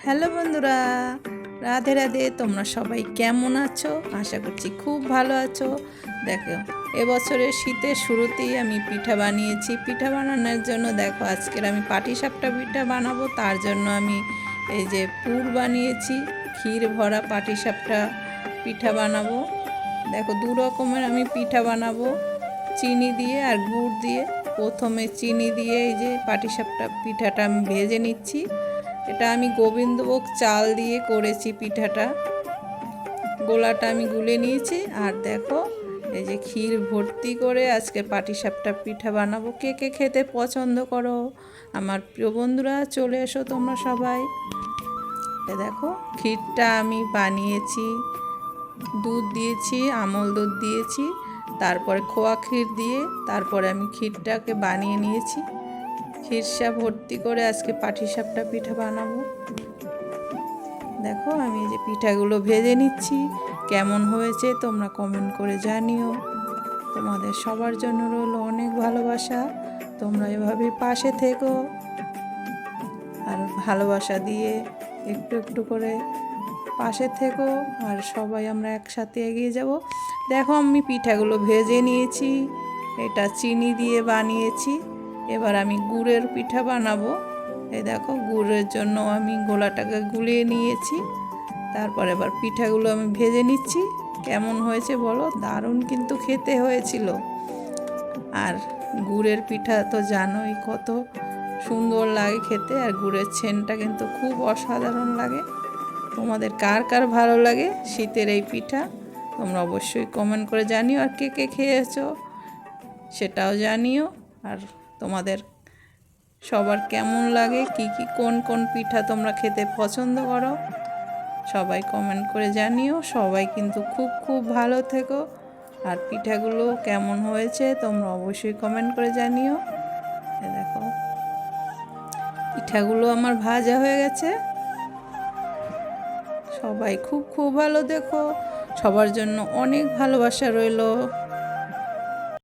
Hello বন্ধুরা, রাধে রাধে। তোমরা সবাই কেমন আছো? আশা করছি খুব ভালো আছো। দেখো, এবছরের শীতের শুরুতেই আমি পিঠা বানিয়েছি। পিঠা বানানোর জন্য দেখো, আজকের আমি পাটিসাপটা পিঠা বানাবো। তার জন্য আমি এই যে পুর বানিয়েছি, ক্ষীর ভরা পাটিসাপটা পিঠা বানাবো। দেখো, দু রকমের আমি পিঠা বানাবো, চিনি দিয়ে আর গুড় দিয়ে। প্রথমে চিনি দিয়ে এই যে পাটিসাপটা পিঠাটা আমি ভেজে নিচ্ছি। এটা আমি গোবিন্দভোগ চাল দিয়ে করেছি পিঠাটা। গোলাটা আমি গুলে নিয়েছি। আর দেখো, এই যে ক্ষীর ভর্তি করে আজকে পাটিসাপটা পিঠা বানাবো। কে কে খেতে পছন্দ করো আমার প্রিয় বন্ধুরা, চলে এসো তোমরা সবাই। দেখো, ক্ষীরটা আমি বানিয়েছি, দুধ দিয়েছি, আমল দুধ দিয়েছি, তারপরে খোয়া ক্ষীর দিয়ে তারপরে আমি ক্ষীরটাকে বানিয়ে নিয়েছি। ক্ষীরসা ভর্তি করে আজকে পাটিসাপটা পিঠা বানাবো। দেখো, আমি এই যে পিঠাগুলো ভেজে নিচ্ছি। কেমন হয়েছে তোমরা কমেন্ট করে জানিও। তোমাদের সবার জন্য রইলো অনেক ভালোবাসা। তোমরা এভাবে পাশে থেকো আর ভালোবাসা দিয়ে একটু একটু করে পাশে থেকো, আর সবাই আমরা একসাথে এগিয়ে যাব। দেখো, আমি পিঠাগুলো ভেজে নিয়েছি। এটা চিনি দিয়ে বানিয়েছি। এবার আমি গুড়ের পিঠা বানাবো। এই দেখো, গুড়ের জন্য আমি গোলাটাকে গুলিয়ে নিয়েছি। তারপর এবার পিঠাগুলো আমি ভেজে নিচ্ছি। কেমন হয়েছে বলো? দারুণ কিন্তু খেতে হয়েছিল। আর গুড়ের পিঠা তো জানোই কত সুন্দর লাগে খেতে, আর গুড়ের ছেনটা কিন্তু খুব অসাধারণ লাগে। তোমাদের কার কার ভালো লাগে শীতের এই পিঠা তোমরা অবশ্যই কমেন্ট করে জানিও। আর কে কে খেয়েছো সেটাও জানিও। আর তোমাদের সবার কেমন লাগে, কোন কোন পিঠা তোমরা খেতে পছন্দ করো, সবাই কমেন্ট করে জানিও। সবাই কিন্তু খুব খুব ভালো থেকো। আর পিঠাগুলো কেমন হয়েছে তোমরা অবশ্যই কমেন্ট করে জানিও। দেখো, পিঠাগুলো আমার ভাজা হয়ে গেছে। সবাই খুব খুব ভালো দেখো। সবার জন্য অনেক ভালোবাসা রইলো।